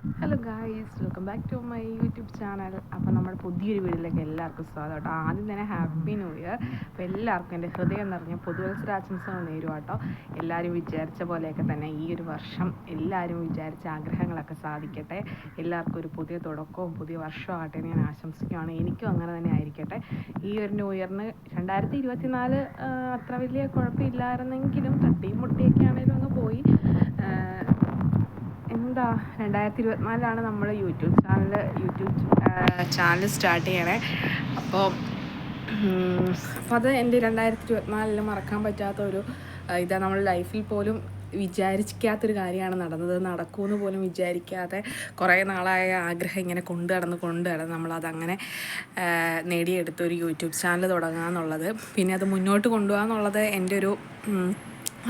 Hello guys, welcome back to my YouTube channel. അപ്പോൾ നമ്മുടെ പുതിയൊരു വീഡിയോയിലേക്ക് എല്ലാവർക്കും സ്വാഗതം കേട്ടോ. ആദ്യം തന്നെ ഹാപ്പി ന്യൂ ഇയർ. അപ്പോൾ എല്ലാവർക്കും എൻ്റെ ഹൃദയം നിറഞ്ഞ പുതുവത്സരാശംസകൾ നേരും കേട്ടോ. എല്ലാവരും വിചാരിച്ച പോലെയൊക്കെ തന്നെ ഈ ഒരു വർഷം എല്ലാവരും വിചാരിച്ച ആഗ്രഹങ്ങളൊക്കെ സാധിക്കട്ടെ. എല്ലാവർക്കും ഒരു പുതിയ തുടക്കവും പുതിയ വർഷവും ആകട്ടെ എന്ന് ഞാൻ ആശംസിക്കുകയാണ്. എനിക്കും അങ്ങനെ തന്നെ ആയിരിക്കട്ടെ. ഈ ഒരു ന്യൂ ഇയറിന് 2024 അത്ര വലിയ കുഴപ്പമില്ലായിരുന്നെങ്കിലും തട്ടിയും മുട്ടിയൊക്കെ ആണെങ്കിലും അങ്ങ് പോയി. എന്താ 2024 നമ്മൾ യൂട്യൂബ് ചാനൽ സ്റ്റാർട്ട് ചെയ്യണേ. അപ്പോൾ അത് എൻ്റെ 2024 മറക്കാൻ പറ്റാത്ത ഒരു ഇതാ. നമ്മൾ ലൈഫിൽ പോലും വിചാരിക്കാത്തൊരു കാര്യമാണ് നടന്നത്. നടക്കുമെന്ന് പോലും വിചാരിക്കാതെ കുറേ നാളായ ആഗ്രഹം ഇങ്ങനെ കൊണ്ടു നടന്ന് നമ്മളതങ്ങനെ നേടിയെടുത്തൊരു യൂട്യൂബ് ചാനൽ തുടങ്ങുക എന്നുള്ളത്, പിന്നെ അത് മുന്നോട്ട് കൊണ്ടുപോകുക എന്നുള്ളത് എൻ്റെ ഒരു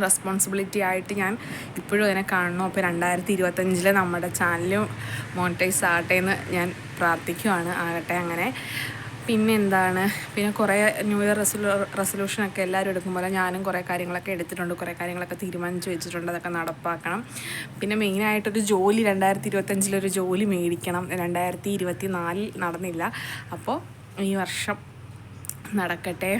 റെസ്പോൺസിബിലിറ്റി ആയിട്ട് ഞാൻ ഇപ്പോഴും അതിനെ കാണുന്നു. അപ്പോൾ 2025 നമ്മുടെ ചാനൽ മോണിറ്റൈസ് ആകട്ടെ എന്ന് ഞാൻ പ്രാർത്ഥിക്കുകയാണ്. ആകട്ടെ അങ്ങനെ. പിന്നെ കുറേ ന്യൂ ഇയർ റെസൊല്യൂഷനൊക്കെ എല്ലാവരും എടുക്കുമ്പോൾ ഞാനും കുറേ കാര്യങ്ങളൊക്കെ എടുത്തിട്ടുണ്ട്, കുറേ കാര്യങ്ങളൊക്കെ തീരുമാനിച്ച് വെച്ചിട്ടുണ്ട്. അതൊക്കെ നടപ്പാക്കണം. പിന്നെ മെയിനായിട്ടൊരു ജോലി 2025 ജോലി മേടിക്കണം. 2024 നടന്നില്ല, അപ്പോൾ ഈ വർഷം നടക്കട്ടെ.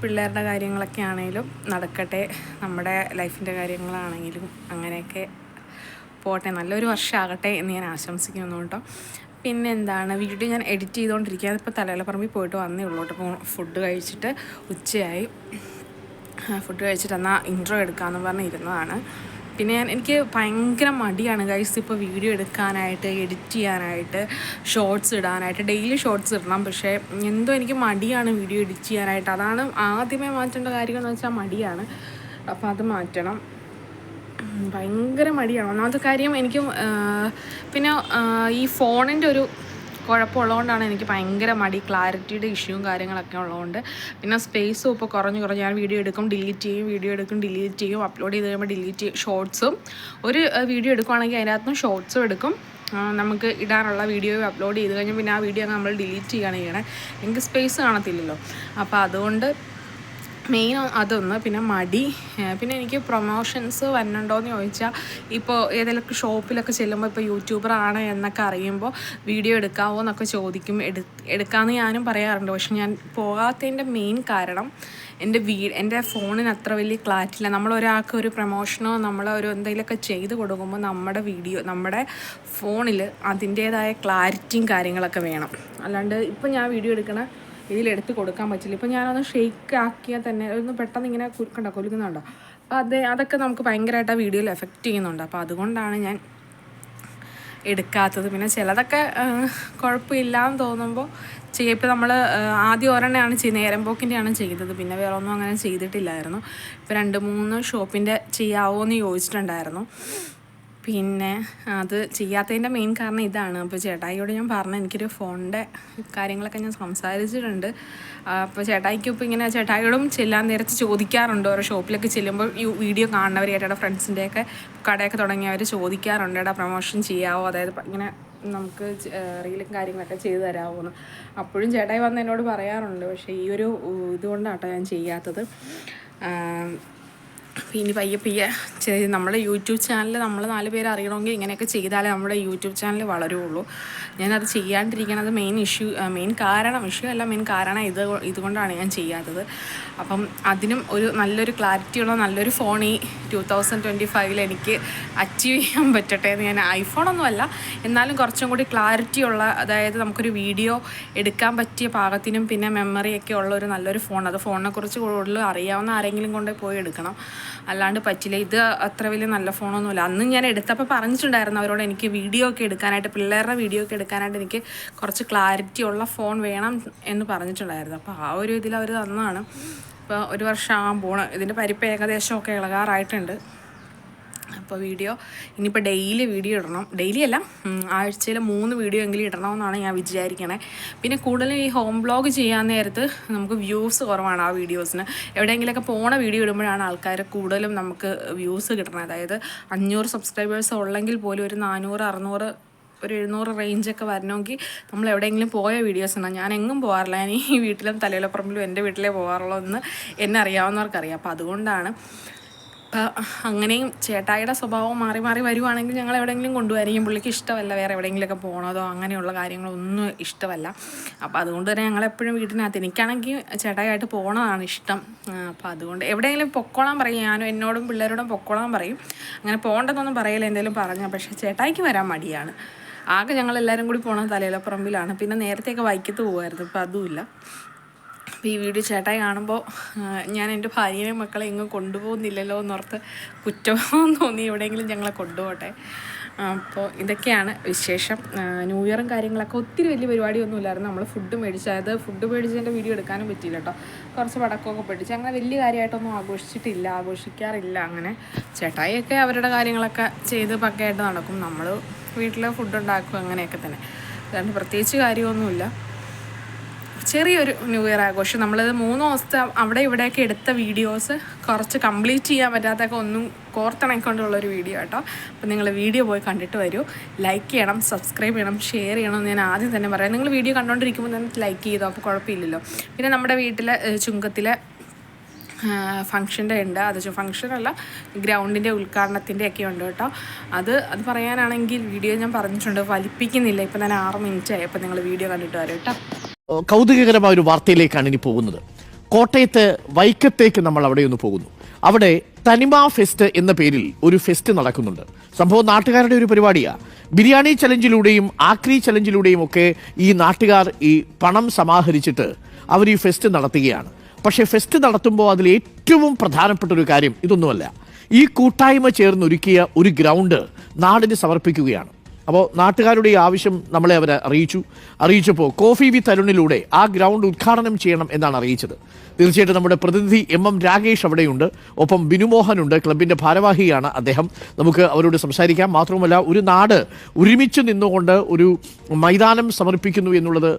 പിള്ളേരുടെ കാര്യങ്ങളൊക്കെ ആണെങ്കിലും നടക്കട്ടെ, നമ്മുടെ ലൈഫിൻ്റെ കാര്യങ്ങളാണെങ്കിലും അങ്ങനെയൊക്കെ പോട്ടെ, നല്ലൊരു വർഷമാകട്ടെ എന്ന് ഞാൻ ആശംസിക്കുന്നു കേട്ടോ. വീഡിയോ ഞാൻ എഡിറ്റ് ചെയ്തുകൊണ്ടിരിക്കുക. അതിപ്പോൾ തലയിലപ്പറമ്പിൽ പോയിട്ട് വന്നേ ഉള്ളൂ കേട്ടോ. ഇപ്പോൾ ഫുഡ് കഴിച്ചിട്ട് ഉച്ചയായി. ഫുഡ് കഴിച്ചിട്ട് എന്നാൽ ഇൻട്രോ എടുക്കാമെന്ന് പറഞ്ഞ് ഇരുന്നതാണ്. പിന്നെ എനിക്ക് ഭയങ്കര മടിയാണ് ഗൈസ് ഇപ്പോൾ വീഡിയോ എടുക്കാനായിട്ട്, എഡിറ്റ് ചെയ്യാനായിട്ട്, ഷോർട്സ് ഇടാനായിട്ട്. ഡെയിലി ഷോർട്സ് ഇടണം, പക്ഷേ എന്തോ എനിക്ക് മടിയാണ് വീഡിയോ എഡിറ്റ് ചെയ്യാനായിട്ട്. അതാണ് ആദ്യമേ മാറ്റേണ്ട കാര്യം എന്ന് വെച്ചാൽ മടിയാണ്. അപ്പോൾ അത് മാറ്റണം. ഭയങ്കര മടിയാണ് ഒന്നാമത്തെ കാര്യം. എനിക്ക് പിന്നെ ഈ ഫോണിൻ്റെ ഒരു കുഴപ്പമുള്ളതുകൊണ്ടാണ് എനിക്ക് ഭയങ്കര മടി. ക്ലാരിറ്റിയുടെ ഇഷ്യൂവും കാര്യങ്ങളൊക്കെ ഉള്ളതുകൊണ്ട്. പിന്നെ സ്പേസും ഇപ്പോൾ കുറഞ്ഞ് ഞാൻ വീഡിയോ എടുക്കും, ഡിലീറ്റ് ചെയ്യും, വീഡിയോ എടുക്കും, ഡിലീറ്റ് ചെയ്യും, അപ്ലോഡ് ചെയ്ത് കഴിയുമ്പോൾ ഡിലീറ്റ് ചെയ്യും. ഷോർട്സും ഒരു വീഡിയോ എടുക്കുവാണെങ്കിൽ അതിനകത്തും ഷോർട്സും എടുക്കും. നമുക്ക് ഇടാനുള്ള വീഡിയോ അപ്ലോഡ് ചെയ്ത് കഴിഞ്ഞാൽ പിന്നെ ആ വീഡിയോ നമ്മൾ ഡിലീറ്റ് ചെയ്യുകയാണ് ചെയ്യണേ. എനിക്ക് സ്പേസ് കാണത്തില്ലല്ലോ. അപ്പോൾ അതുകൊണ്ട് മെയിൻ അതൊന്ന്. പിന്നെ മടി. പിന്നെ എനിക്ക് പ്രൊമോഷൻസ് വരുന്നുണ്ടോയെന്ന് ചോദിച്ചാൽ, ഇപ്പോൾ ഏതെങ്കിലുമൊക്കെ ഷോപ്പിലൊക്കെ ചെല്ലുമ്പോൾ ഇപ്പോൾ യൂട്യൂബറാണ് എന്നൊക്കെ അറിയുമ്പോൾ വീഡിയോ എടുക്കാമോ എന്നൊക്കെ ചോദിക്കും. എടുക്കാമെന്ന് ഞാനും പറയാറുണ്ട്. പക്ഷെ ഞാൻ പോകാത്തതിൻ്റെ മെയിൻ കാരണം എൻ്റെ ഫോണിന് അത്ര വലിയ ക്ലാരിറ്റി ഇല്ല. നമ്മളൊരാൾക്ക് ഒരു പ്രൊമോഷനോ നമ്മളൊരു എന്തെങ്കിലുമൊക്കെ ചെയ്ത് കൊടുക്കുമ്പോൾ നമ്മുടെ ഫോണിൽ അതിൻ്റേതായ ക്ലാരിറ്റിയും കാര്യങ്ങളൊക്കെ വേണം. അല്ലാണ്ട് ഇപ്പം ഞാൻ വീഡിയോ എടുക്കണ ഇതിലെടുത്ത് കൊടുക്കാൻ പറ്റില്ല. ഇപ്പോൾ ഞാനൊന്ന് ഷെയ്ക്ക് ആക്കിയാൽ തന്നെ ഒന്ന് പെട്ടെന്ന് ഇങ്ങനെ കൊലുക്കുന്നുണ്ടോ. അപ്പോൾ അതൊക്കെ നമുക്ക് ഭയങ്കരമായിട്ട് ആ വീഡിയോയിൽ എഫക്റ്റ് ചെയ്യുന്നുണ്ട്. അപ്പോൾ അതുകൊണ്ടാണ് ഞാൻ എടുക്കാത്തത്. പിന്നെ ചിലതൊക്കെ കുഴപ്പമില്ലാന്ന് തോന്നുമ്പോൾ ചെയ്യും. ഇപ്പോൾ നമ്മൾ ആദ്യം ഒരെണ്ണമാണ് നേരമ്പോക്കിൻ്റെയാണ് ചെയ്തത്. പിന്നെ വേറെ ഒന്നും അങ്ങനെ ചെയ്തിട്ടില്ലായിരുന്നു. ഇപ്പോൾ 2-3 ഷോപ്പിൻ്റെ ചെയ്യാവോ എന്ന് ചോദിച്ചിട്ടുണ്ടായിരുന്നു. പിന്നെ അത് ചെയ്യാത്തതിൻ്റെ മെയിൻ കാരണം ഇതാണ്. അപ്പോൾ ചേട്ടായിയോട് ഞാൻ പറഞ്ഞു, എനിക്കൊരു ഫോണിൻ്റെ കാര്യങ്ങളൊക്കെ ഞാൻ സംസാരിച്ചിട്ടുണ്ട്. അപ്പോൾ ചേട്ടായിക്കും ഇപ്പോൾ ഇങ്ങനെ ചേട്ടായിയോടും ചെല്ലാൻ നേരത്ത് ചോദിക്കാറുണ്ട്. ഓരോ ഷോപ്പിലൊക്കെ ചെല്ലുമ്പോൾ ഈ വീഡിയോ കാണുന്നവർ, ചേട്ടായുടെ ഫ്രണ്ട്സിൻ്റെയൊക്കെ കടയൊക്കെ തുടങ്ങിയവർ ചോദിക്കാറുണ്ട്, ഏട്ടാ പ്രൊമോഷൻ ചെയ്യാവോ, അതായത് ഇങ്ങനെ നമുക്ക് റീലും കാര്യങ്ങളൊക്കെ ചെയ്തു തരാമോ എന്ന്. അപ്പോഴും ചേട്ടായി വന്ന് എന്നോട് പറയാറുണ്ട്. പക്ഷേ ഈ ഒരു ഇതുകൊണ്ടാട്ടോ ഞാൻ ചെയ്യാത്തത്. പിന്നെ പയ്യെ നമ്മുടെ യൂട്യൂബ് ചാനൽ നമ്മൾ 4 പേര് അറിയണമെങ്കിൽ ഇങ്ങനെയൊക്കെ ചെയ്താലേ നമ്മുടെ യൂട്യൂബ് ചാനൽ വളരുള്ളൂ. ഞാനത് ചെയ്യാണ്ടിരിക്കണത് മെയിൻ കാരണം ഇതുകൊണ്ടാണ് ഞാൻ ചെയ്യാത്തത്. അപ്പം അതിനും ഒരു നല്ലൊരു ക്ലാരിറ്റിയുള്ള നല്ലൊരു ഫോൺ ഈ 2025 എനിക്ക് അച്ചീവ് ചെയ്യാൻ പറ്റട്ടെ എന്ന് ഞാൻ. ഐഫോണൊന്നുമല്ല, എന്നാലും കുറച്ചും കൂടി ക്ലാരിറ്റിയുള്ള, അതായത് നമുക്കൊരു വീഡിയോ എടുക്കാൻ പറ്റിയ പാകത്തിനും പിന്നെ മെമ്മറിയൊക്കെ ഉള്ള ഒരു നല്ലൊരു ഫോൺ. അത് ഫോണിനെക്കുറിച്ച് കൂടുതൽ അറിയാവുന്ന ആരെങ്കിലും കൊണ്ട് പോയി എടുക്കണം, അല്ലാണ്ട് പറ്റില്ല. ഇത് അത്ര വലിയ നല്ല ഫോണൊന്നുമില്ല. അന്ന് ഞാൻ എടുത്തപ്പോൾ പറഞ്ഞിട്ടുണ്ടായിരുന്നു അവരോട്, എനിക്ക് വീഡിയോ ഒക്കെ എടുക്കാനായിട്ട്, പിള്ളേരുടെ വീഡിയോ ഒക്കെ എടുക്കാനായിട്ട് എനിക്ക് കുറച്ച് ക്ലാരിറ്റി ഉള്ള ഫോൺ വേണം എന്ന് പറഞ്ഞിട്ടുണ്ടായിരുന്നു. അപ്പോൾ ആ ഒരു ഇതിൽ അവർ തന്നതാണ്. ഇപ്പോൾ 1 വർഷം ആകാൻ പോണ്. ഇതിൻ്റെ പരിപ്പ് ഏകദേശമൊക്കെ ഇളകാറായിട്ടുണ്ട്. അപ്പോൾ ഇനിയിപ്പോൾ ഡെയിലി വീഡിയോ ഇടണം. ഡെയിലി അല്ല, ആഴ്ചയിൽ 3 വീഡിയോ എങ്കിലും ഇടണമെന്നാണ് ഞാൻ വിചാരിക്കണേ. പിന്നെ കൂടുതലും ഈ ഹോം വ്ളോഗ് ചെയ്യാൻ നേരത്ത് നമുക്ക് വ്യൂസ് കുറവാണ് ആ വീഡിയോസിന്. എവിടെയെങ്കിലുമൊക്കെ പോണ വീഡിയോ ഇടുമ്പോഴാണ് ആൾക്കാർ കൂടുതലും നമുക്ക് വ്യൂസ് കിട്ടണം. അതായത് 500 സബ്സ്ക്രൈബേഴ്സ് ഉള്ളെങ്കിൽ പോലും ഒരു 400, 600, ഒരു 700 റേഞ്ചൊക്കെ വരണമെങ്കിൽ നമ്മൾ എവിടെയെങ്കിലും പോയ വീഡിയോസ് ഉണ്ടാകും. ഞാൻ എങ്ങും പോകാറില്ല. ഞാൻ ഈ വീട്ടിലും തലയിലപ്പുറമ്പിലും എൻ്റെ വീട്ടിലേ പോകാറുള്ളൂ എന്ന് എന്നെ അറിയാവുന്നവർക്കറിയാം. അപ്പോൾ അതുകൊണ്ടാണ് അപ്പം അങ്ങനെയും ചേട്ടായിയുടെ സ്വഭാവം മാറി മാറി വരുവാണെങ്കിൽ ഞങ്ങൾ എവിടെയെങ്കിലും കൊണ്ടുവരികയും പുള്ളിക്ക് ഇഷ്ടമല്ല വേറെ എവിടെയെങ്കിലുമൊക്കെ പോകണതോ അങ്ങനെയുള്ള കാര്യങ്ങളൊന്നും ഇഷ്ടമല്ല. അപ്പോൾ അതുകൊണ്ട് തന്നെ ഞങ്ങളെപ്പോഴും വീട്ടിനകത്ത് എനിക്കാണെങ്കിൽ ചേട്ടായിയായിട്ട് പോകണതാണ് ഇഷ്ടം. അപ്പോൾ അതുകൊണ്ട് എവിടെയെങ്കിലും പൊക്കോളാൻ പറയും, ഞാനും എന്നോടും പിള്ളേരോടും പൊക്കോളാൻ പറയും. അങ്ങനെ പോകേണ്ടതൊന്നും പറയില്ല, എന്തെങ്കിലും പറഞ്ഞാൽ. പക്ഷേ ചേട്ടായിക്ക് വരാൻ മടിയാണ്. ആകെ ഞങ്ങളെല്ലാവരും കൂടി പോകണത് തലയിലപ്പറമ്പിലാണ്. പിന്നെ നേരത്തെയൊക്കെ വൈക്കത്ത് പോകുമായിരുന്നു, ഇപ്പോൾ അതുമില്ല. അപ്പോൾ ഈ വീഡിയോ ചേട്ടായി കാണുമ്പോൾ ഞാൻ എൻ്റെ ഭാര്യയെയും മക്കളെ എങ്ങും കൊണ്ടുപോകുന്നില്ലല്ലോ എന്നോർത്ത് കുറ്റവും തോന്നി. എവിടെയെങ്കിലും ഞങ്ങളെ കൊണ്ടുപോട്ടെ. അപ്പോൾ ഇതൊക്കെയാണ് വിശേഷം. ന്യൂ ഇയറും കാര്യങ്ങളൊക്കെ ഒത്തിരി വലിയ പരിപാടിയൊന്നുമില്ലായിരുന്നു. നമ്മൾ ഫുഡ് മേടിച്ചതിൻ്റെ വീഡിയോ എടുക്കാനും പറ്റിയില്ല കേട്ടോ. കുറച്ച് പടക്കമൊക്കെ പൊട്ടിച്ച് അങ്ങനെ വലിയ കാര്യമായിട്ടൊന്നും ആഘോഷിക്കാറില്ല. അങ്ങനെ ചേട്ടായിയൊക്കെ അവരുടെ കാര്യങ്ങളൊക്കെ ചെയ്ത് പക്കയായിട്ട് നടക്കും. നമ്മൾ വീട്ടിൽ ഫുഡ് ഉണ്ടാക്കും, അങ്ങനെയൊക്കെ തന്നെ. അതുകൊണ്ട് പ്രത്യേകിച്ച് കാര്യമൊന്നുമില്ല. ചെറിയൊരു ന്യൂ ഇയർ ആഘോഷം. നമ്മളത് 3 ദിവസത്തെ അവിടെ ഇവിടെയൊക്കെ എടുത്ത വീഡിയോസ് കുറച്ച് കംപ്ലീറ്റ് ചെയ്യാൻ പറ്റാത്തൊക്കെ ഒന്നും കോർത്തിണക്കൊണ്ടുള്ളൊരു വീഡിയോ കേട്ടോ. അപ്പോൾ നിങ്ങൾ വീഡിയോ പോയി കണ്ടിട്ട് വരൂ. ലൈക്ക് ചെയ്യണം, സബ്സ്ക്രൈബ് ചെയ്യണം, ഷെയർ ചെയ്യണമെന്ന് ഞാൻ ആദ്യം തന്നെ പറയാം. നിങ്ങൾ വീഡിയോ കണ്ടുകൊണ്ടിരിക്കുമ്പോൾ തന്നെ ലൈക്ക് ചെയ്തോ, അപ്പോൾ കുഴപ്പമില്ലല്ലോ. പിന്നെ നമ്മുടെ വീട്ടിലെ ചുങ്കത്തിലെ ഫംഗ്ഷൻ്റെ ഉണ്ട്. അത് ഫംഗ്ഷനല്ല, ഗ്രൗണ്ടിൻ്റെ ഉദ്ഘാടനത്തിൻ്റെ ഒക്കെ ഉണ്ട് കേട്ടോ. അത് പറയാനാണെങ്കിൽ വീഡിയോ ഞാൻ പറഞ്ഞിട്ടുണ്ട്, വലിപ്പിക്കുന്നില്ല. ഇപ്പം തന്നെ 6 മിനിറ്റ് ആയി. അപ്പോൾ നിങ്ങൾ വീഡിയോ കണ്ടിട്ട് വരും കേട്ടോ. കൗതുകകരമായ ഒരു വാർത്തയിലേക്കാണ് ഇനി പോകുന്നത്. കോട്ടയത്ത് വൈക്കത്തേക്ക് നമ്മൾ അവിടെ ഒന്ന് പോകുന്നു. അവിടെ തനിമ ഫെസ്റ്റ് എന്ന പേരിൽ ഒരു ഫെസ്റ്റ് നടക്കുന്നുണ്ട്. സംഭവം നാട്ടുകാരുടെ ഒരു പരിപാടിയാണ്. ബിരിയാണി ചലഞ്ചിലൂടെയും ആക്രി ചലഞ്ചിലൂടെയും ഒക്കെ ഈ നാട്ടുകാർ ഈ പണം സമാഹരിച്ചിട്ട് അവർ ഈ ഫെസ്റ്റ് നടത്തുകയാണ്. പക്ഷേ ഫെസ്റ്റ് നടത്തുമ്പോൾ അതിൽ ഏറ്റവും പ്രധാനപ്പെട്ട ഒരു കാര്യം ഇതൊന്നുമല്ല. ഈ കൂട്ടായ്മ ചേർന്നൊരുക്കിയ ഒരു ഗ്രൗണ്ട് നാടിന് സമർപ്പിക്കുകയാണ്. അപ്പോൾ നാട്ടുകാരുടെ ഈ ആവശ്യം നമ്മളെ അവർ അറിയിച്ചപ്പോൾ കോഫി വിത്ത് അരുണിലൂടെ ആ ഗ്രൗണ്ട് ഉദ്ഘാടനം ചെയ്യണം എന്നാണ് അറിയിച്ചത്. തീർച്ചയായിട്ടും നമ്മുടെ പ്രതിനിധി MM രാകേഷ് അവിടെയുണ്ട്. ഒപ്പം ബിനുമോഹനുണ്ട്, ക്ലബിൻ്റെ ഭാരവാഹിയാണ് അദ്ദേഹം. നമുക്ക് അവരോട് സംസാരിക്കാം. മാത്രവുമല്ല, ഒരു നാട് ഒരുമിച്ച് നിന്നുകൊണ്ട് ഒരു മൈതാനം സമർപ്പിക്കുന്നു എന്നുള്ളത്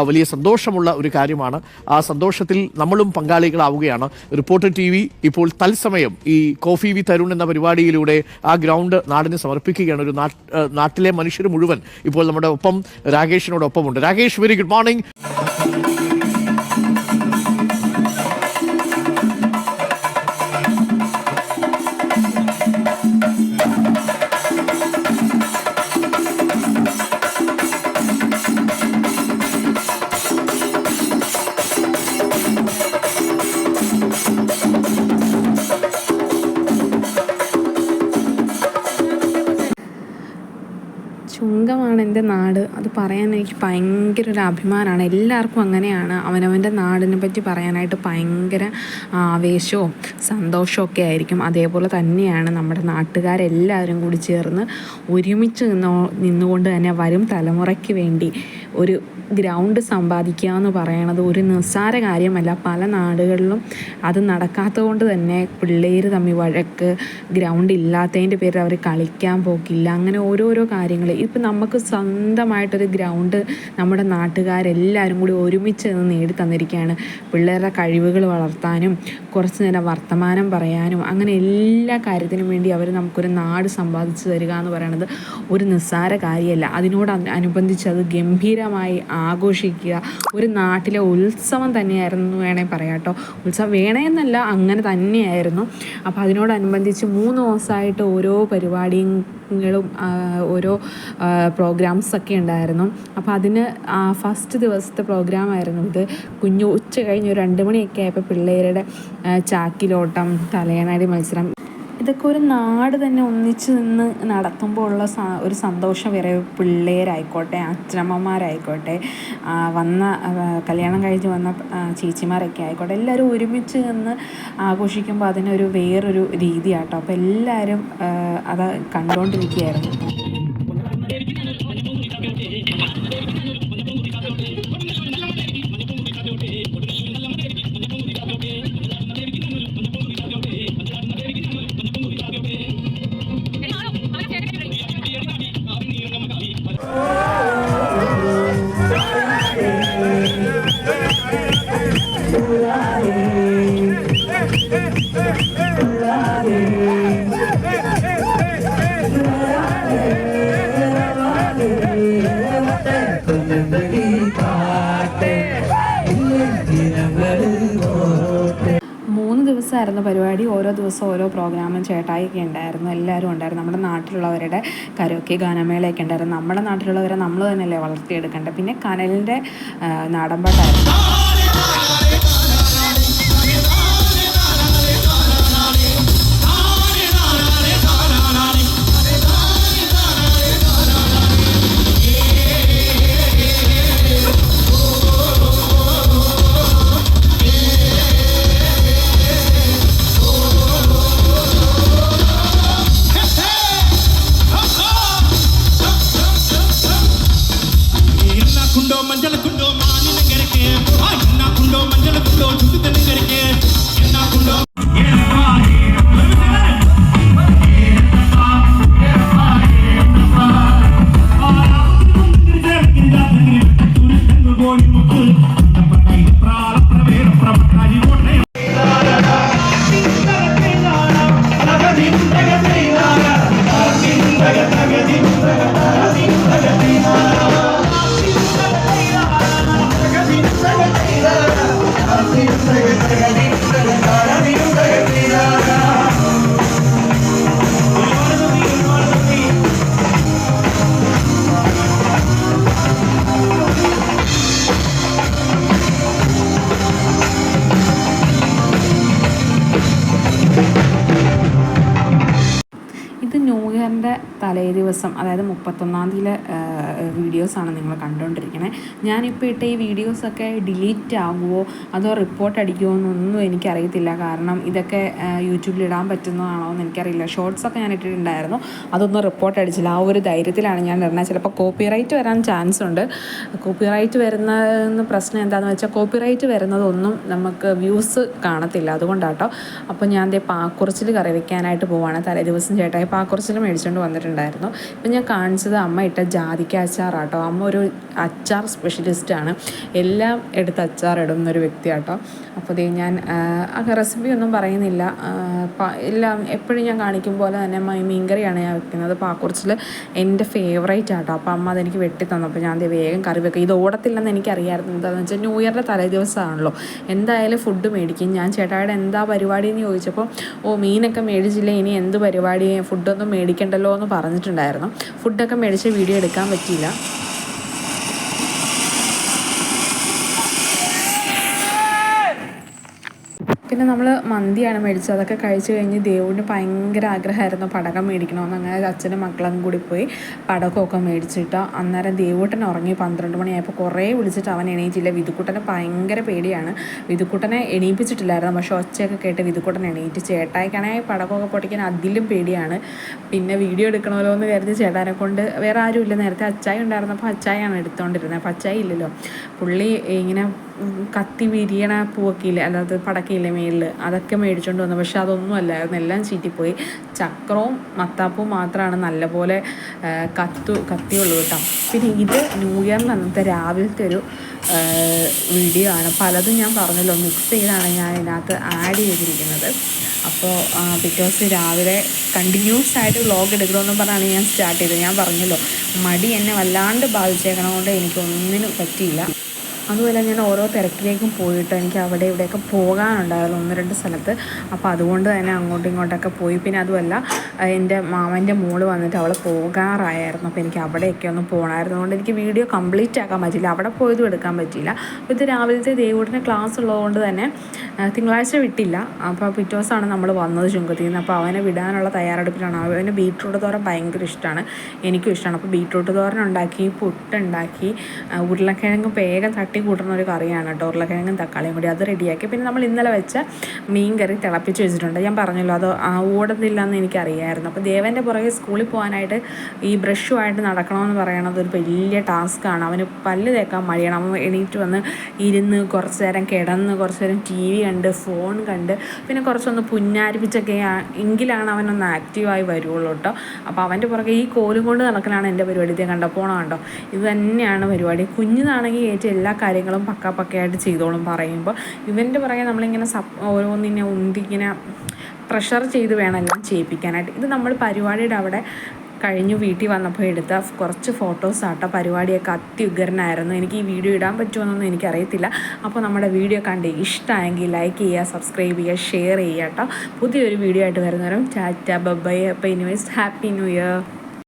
വലിയ സന്തോഷമുള്ള ഒരു കാര്യമാണ്. ആ സന്തോഷത്തിൽ നമ്മളും പങ്കാളികളാവുകയാണ്. റിപ്പോർട്ടർ TV ഇപ്പോൾ തത്സമയം ഈ കോഫി വിത്ത് അരുൺ എന്ന പരിപാടിയിലൂടെ ആ ഗ്രൗണ്ട് നാടിന് സമർപ്പിക്കുകയാണ്. ഒരു നാട്ടിലെ മനുഷ്യർ മുഴുവൻ ഇപ്പോൾ നമ്മുടെ ഒപ്പം രാകേഷിനോടൊപ്പമുണ്ട്. Rakesh, very good morning. ചുങ്കമാണ് എൻ്റെ നാട്. അത് പറയാൻ എനിക്ക് ഭയങ്കര ഒരു അഭിമാനമാണ്. എല്ലാവർക്കും അങ്ങനെയാണ്. അവനവൻ്റെ നാടിനെ പറ്റി പറയാനായിട്ട് ഭയങ്കര ആവേശവും സന്തോഷമൊക്കെ ആയിരിക്കും. അതേപോലെ തന്നെയാണ് നമ്മുടെ നാട്ടുകാരെല്ലാവരും കൂടി ചേർന്ന് ഒരുമിച്ച് നിന്നുകൊണ്ട് തന്നെ വരും തലമുറയ്ക്ക് വേണ്ടി ഒരു ഗ്രൗണ്ട് സമ്പാദിക്കുക എന്ന് പറയണത് ഒരു നിസ്സാര കാര്യമല്ല. പല നാടുകളിലും അത് നടക്കാത്തത് കൊണ്ട് തന്നെ പിള്ളേർ തമ്മിൽ വഴക്ക്, ഗ്രൗണ്ട് ഇല്ലാത്തതിൻ്റെ പേരിൽ അവർ കളിക്കാൻ പോക്കില്ല, അങ്ങനെ ഓരോരോ കാര്യങ്ങൾ. ഇപ്പം നമുക്ക് സ്വന്തമായിട്ടൊരു ഗ്രൗണ്ട് നമ്മുടെ നാട്ടുകാരെല്ലാവരും കൂടി ഒരുമിച്ച് നിന്ന് നേടി തന്നിരിക്കുകയാണ്. പിള്ളേരുടെ കഴിവുകൾ വളർത്താനും കുറച്ച് നേരം വർത്തമാനം പറയാനും അങ്ങനെ എല്ലാ കാര്യത്തിനും വേണ്ടി അവർ നമുക്കൊരു നാട് സമ്പാദിച്ചു തരിക എന്ന് പറയുന്നത് ഒരു നിസ്സാര കാര്യമല്ല. അതിനോടനുബന്ധിച്ച് അത് ഗംഭീരമായി ആഘോഷിക്കുക ഒരു നാട്ടിലെ ഉത്സവം തന്നെയായിരുന്നു വേണേൽ പറയാം കേട്ടോ. ഉത്സവം വേണമെന്നല്ല, അങ്ങനെ തന്നെയായിരുന്നു. അപ്പോൾ അതിനോടനുബന്ധിച്ച് 3 ദിവസമായിട്ട് ഓരോ പരിപാടികളും ഓരോ പ്രോഗ്രാംസൊക്കെ ഉണ്ടായിരുന്നു. അപ്പോൾ അതിന് ഫസ്റ്റ് ദിവസത്തെ പ്രോഗ്രാമായിരുന്നു ഇത്. ഉച്ച കഴിഞ്ഞ് ഒരു 2 മണിയൊക്കെ ആയപ്പോൾ പിള്ളേരുടെ ചാക്കിലോട്ടം, തലയണാടി മത്സരം, ഇതൊക്കെ ഒരു നാട് തന്നെ ഒന്നിച്ച് നിന്ന് നടത്തുമ്പോൾ ഉള്ള ഒരു സന്തോഷം വേറെ. പിള്ളേരായിക്കോട്ടെ, അച്ഛനമ്മമാരായിക്കോട്ടെ, കല്യാണം കഴിഞ്ഞ് വന്ന ചേച്ചിമാരൊക്കെ ആയിക്കോട്ടെ, എല്ലാവരും ഒരുമിച്ച് നിന്ന് ആഘോഷിക്കുമ്പോൾ അതിനൊരു വേറൊരു രീതിയാട്ടോ. അപ്പോൾ എല്ലാവരും അത് കണ്ടുകൊണ്ടിരിക്കുകയായിരുന്നു. നല്ലതായിരുന്നു പരിപാടി. ഓരോ ദിവസവും ഓരോ പ്രോഗ്രാമും ചേട്ടായിയൊക്കെ ഉണ്ടായിരുന്നു, എല്ലാവരും ഉണ്ടായിരുന്നു. നമ്മുടെ നാട്ടിലുള്ളവരുടെ കരോക്കെ ഗാനമേളയൊക്കെ ഉണ്ടായിരുന്നു. നമ്മുടെ നാട്ടിലുള്ളവരെ നമ്മൾ തന്നെയല്ലേ വളർത്തിയെടുക്കേണ്ടത്. പിന്നെ കനലിൻ്റെ നാടൻപാട്ടായിരുന്നു. ന്യൂ ഇയറിൻ്റെ തലേ ദിവസം, അതായത് 31-ാം തീയതിയിലെ വീഡിയോസാണ് നിങ്ങൾ കണ്ടുകൊണ്ടിരിക്കുന്നത്. ഞാനിപ്പോൾ ഇട്ട ഈ വീഡിയോസൊക്കെ ഡിലീറ്റ് ആകുമോ അതോ റിപ്പോർട്ട് അടിക്കുമോ എന്നൊന്നും എനിക്കറിയത്തില്ല. കാരണം ഇതൊക്കെ യൂട്യൂബിൽ ഇടാൻ പറ്റുന്നതാണോ എന്ന് എനിക്കറിയില്ല. ഷോർട്സൊക്കെ ഞാൻ ഇട്ടിട്ടുണ്ടായിരുന്നു, അതൊന്നും റിപ്പോർട്ട് അടിച്ചില്ല. ആ ഒരു ധൈര്യത്തിലാണ് ഞാൻ ഇടുന്നത്. ചിലപ്പോൾ കോപ്പിറൈറ്റ് വരാൻ ചാൻസ് ഉണ്ട്. കോപ്പിറൈറ്റ് വരുന്ന പ്രശ്നം എന്താണെന്ന് വെച്ചാൽ, കോപ്പിറൈറ്റ് വരുന്നതൊന്നും നമുക്ക് വ്യൂസ് കാണത്തില്ല, അതുകൊണ്ടാട്ടോ. അപ്പോൾ ഞാൻ ദേ പാക്കുറിച്ചിൽ കറി വയ്ക്കാനായിട്ട് പോവാണ്. തലേ ദിവസം ചേട്ടായി പാക്കുറിച്ചിൽ മേടിച്ചുകൊണ്ട് വന്നിട്ടുണ്ടായിരുന്നു. ഇപ്പം ഞാൻ കാണിച്ചത് അമ്മ ഇട്ട ജാതിക്ക അച്ചാറാട്ടോ. അമ്മ ഒരു അച്ചാർ സ്പെഷ്യലിസ്റ്റാണ്, എല്ലാം എടുത്ത് അച്ചാർ ഇടുന്നൊരു വ്യക്തിയാട്ടോ. അപ്പോൾ ദേ ഞാൻ റെസിപ്പി ഒന്നും പറയുന്നില്ല, എല്ലാം എപ്പോഴും ഞാൻ കാണിക്കും പോലെ തന്നെ മീൻകറിയാണ് ഞാൻ വെക്കുന്നത്. പാക്കുറിച്ചിൽ എൻ്റെ ഫേവറേറ്റ് ആട്ടോ. അപ്പോൾ അമ്മ അതെനിക്ക് വെട്ടി തന്നപ്പോൾ ഞാൻ വേഗം കറി വെക്കുക. ഇത് ഓടത്തില്ലെന്ന് എനിക്കറിയാമായിരുന്നു. എന്താണെന്ന് വെച്ചാൽ ന്യൂ ഇയറിൻ്റെ തലേ ദിവസമാണല്ലോ, എന്തായാലും ഫുഡ് മേടിക്കും. ഞാൻ ചേട്ടായുടെ എന്താ പരിപാടി എന്ന് ചോദിച്ചപ്പോൾ, മീനൊക്കെ മേടിച്ചില്ല, ഇനി എന്ത് പരിപാടി, ഫുഡൊന്നും മേടിക്കണ്ടല്ലോ എന്ന് പറഞ്ഞിട്ടുണ്ടായിരുന്നു. ഫുഡൊക്കെ മേടിച്ച് വീഡിയോ എടുക്കാൻ പറ്റിയില്ല. പിന്നെ നമ്മൾ മന്തിയാണ് മേടിച്ചത്. അതൊക്കെ കഴിച്ച് കഴിഞ്ഞ് ദേവുവിന് ഭയങ്കര ആഗ്രഹമായിരുന്നു പടക്കം മേടിക്കണമെന്ന്. അങ്ങനെ അച്ഛനും മക്കളും കൂടി പോയി പടക്കമൊക്കെ മേടിച്ചിട്ട് അന്നേരം ദേവൂട്ടൻ ഉറങ്ങി. 12 മണിയായപ്പോൾ കുറേ വിളിച്ചിട്ട് അവൻ എണീറ്റില്ല. വിധുക്കുട്ടനെ ഭയങ്കര പേടിയാണ്. വിധുക്കുട്ടനെ എണീപ്പിച്ചിട്ടില്ലായിരുന്നു, പക്ഷേ ഒച്ചയൊക്കെ കേട്ട് വിധുക്കുട്ടൻ എണീറ്റ്. ചേട്ടായിക്കാണെങ്കിൽ പടക്കമൊക്കെ പൊട്ടിക്കാൻ അതിലും പേടിയാണ്. പിന്നെ വീഡിയോ എടുക്കണമല്ലോ എന്ന് കരുതി ചേട്ടാനെ കൊണ്ട്, വേറെ ആരുമില്ല. നേരത്തെ അച്ചായി ഉണ്ടായിരുന്നപ്പോൾ അച്ചായാണ് എടുത്തുകൊണ്ടിരുന്നത്. അപ്പോൾ അച്ചായി ഇല്ലല്ലോ, പുള്ളി ഇങ്ങനെ കത്തി വിരിയണ പൂവൊക്കെ ഇല്ലേ, അല്ലാതെ പടക്കയില്ലേ മേളിൽ, അതൊക്കെ മേടിച്ചുകൊണ്ട് വന്നു. പക്ഷെ അതൊന്നും അല്ലായിരുന്നു, എല്ലാം ചീറ്റിപ്പോയി. ചക്രവും മത്താപ്പവും മാത്രമാണ് നല്ലപോലെ കത്തിയുള്ളൂ കേട്ടോ. പിന്നെ ഇത് ന്യൂ ഇയറിന് അന്നത്തെ രാവിലത്തെ ഒരു വീഡിയോ ആണ്. പലതും ഞാൻ പറഞ്ഞല്ലോ, മിക്സ് ചെയ്താണ് ഞാൻ ഇതിനകത്ത് ആഡ് ചെയ്തിരിക്കുന്നത്. അപ്പോൾ പിറ്റേ ദിവസം രാവിലെ കണ്ടിന്യൂസ് ആയിട്ട് വ്ളോഗ് എടുക്കണമെന്ന് പറഞ്ഞാണ് ഞാൻ സ്റ്റാർട്ട് ചെയ്തത്. ഞാൻ പറഞ്ഞല്ലോ, മടി എന്നെ വല്ലാണ്ട് ബാധിച്ചേക്കണതുകൊണ്ട് എനിക്കൊന്നിനും പറ്റിയില്ല. അതുമല്ല, ഞാൻ ഓരോ തിരക്കിലേക്കും പോയിട്ട് എനിക്ക് അവിടെ ഇവിടെയൊക്കെ പോകാനുണ്ടായിരുന്നു 1-2 സ്ഥലത്ത്. അപ്പോൾ അതുകൊണ്ട് തന്നെ അങ്ങോട്ടും ഇങ്ങോട്ടൊക്കെ പോയി. പിന്നെ അതുമല്ല, എൻ്റെ മാമൻ്റെ മോള് വന്നിട്ട് അവൾ പോകാറായിരുന്നു. അപ്പോൾ എനിക്ക് അവിടെയൊക്കെ ഒന്ന് പോകണമായിരുന്നു. അതുകൊണ്ട് എനിക്ക് വീഡിയോ കംപ്ലീറ്റ് ആക്കാൻ പറ്റില്ല, അവിടെ പോയതും എടുക്കാൻ പറ്റിയില്ല. അപ്പോൾ ഇത് രാവിലത്തെ ദേവൂട്ടിന് ക്ലാസ് ഉള്ളതുകൊണ്ട് തന്നെ തിങ്കളാഴ്ച വിട്ടില്ല. അപ്പോൾ പിറ്റേ ദിവസമാണ് നമ്മൾ വന്നത് ചുങ്കത്തിൽ നിന്ന്. അപ്പോൾ അവനെ വിടാനുള്ള തയ്യാറെടുപ്പിലാണ്. അവന് ബീട്രൂട്ട് തോരൻ ഭയങ്കര ഇഷ്ടമാണ്, എനിക്കും ഇഷ്ടമാണ്. അപ്പോൾ ബീട്രൂട്ട് തോരൻ ഉണ്ടാക്കി, പുട്ടുണ്ടാക്കി, ഉരുളക്കിഴങ്ങ് വേഗം കൂട്ടുന്ന ഒരു കറിയാണ് കേട്ടോ, ഉരുളക്കിഴങ്ങും തക്കാളിയും കൂടി. അത് റെഡിയാക്കി. പിന്നെ നമ്മൾ ഇന്നലെ വെച്ച മീൻ കറി തിളപ്പിച്ച് വെച്ചിട്ടുണ്ട്. ഞാൻ പറഞ്ഞല്ലോ, അത് ഓടുന്നില്ല എന്ന് എനിക്കറിയാമായിരുന്നു. അപ്പോൾ ദേവൻ്റെ പുറകെ സ്കൂളിൽ പോകാനായിട്ട് ഈ ബ്രഷുമായിട്ട് നടക്കണമെന്ന് പറയണത് ഒരു വലിയ ടാസ്ക്കാണ്. അവന് പല്ല് തേക്കാൻ മടിയാണ്. അവൻ എണീറ്റ് വന്ന് ഇരുന്ന് കുറച്ച് നേരം കിടന്ന്, കുറച്ച് നേരം TV കണ്ട്, ഫോൺ കണ്ട്, പിന്നെ കുറച്ചൊന്ന് പുന്നാരിപ്പിച്ചൊക്കെ എങ്കിലാണ് അവനൊന്ന് ആക്റ്റീവായി വരുള്ളൂ കേട്ടോ. അപ്പോൾ അവൻ്റെ പുറകെ ഈ കോലും കൊണ്ട് നടക്കലാണ് എൻ്റെ പരിപാടി. ഇതേ കണ്ടപ്പോണോ കണ്ടോ, ഇത് തന്നെയാണ് പരിപാടി. കുഞ്ഞിനാണെങ്കിൽ ഏറ്റവും എല്ലാ കാര്യങ്ങളും പക്കയായിട്ട് ചെയ്തോളും പറയുമ്പോൾ. ഇവൻ്റെ പുറകെ നമ്മളിങ്ങനെ ഓരോന്നിനെ ഉന്തിങ്ങനെ പ്രഷർ ചെയ്ത് വേണം എല്ലാം ചെയ്യിപ്പിക്കാനായിട്ട്. ഇത് നമ്മൾ പരിപാടിയുടെ അവിടെ കഴിഞ്ഞു വീട്ടിൽ വന്നപ്പോൾ എടുത്ത കുറച്ച് ഫോട്ടോസ് ആട്ടോ. പരിപാടിയൊക്കെ അത്യുഗ്രനായിരുന്നു. എനിക്ക് ഈ വീഡിയോ ഇടാൻ പറ്റുമെന്നൊന്നും എനിക്കറിയത്തില്ല. അപ്പോൾ നമ്മുടെ വീഡിയോ കണ്ട് ഇഷ്ടമായെങ്കിൽ ലൈക്ക് ചെയ്യുക, സബ്സ്ക്രൈബ് ചെയ്യുക, ഷെയർ ചെയ്യുക കേട്ടോ. പുതിയൊരു വീഡിയോ ആയിട്ട് വരുന്നവരും ടാറ്റ ബൈ. അപ്പോൾ എനിവേസ് ഹാപ്പി ന്യൂ ഇയർ.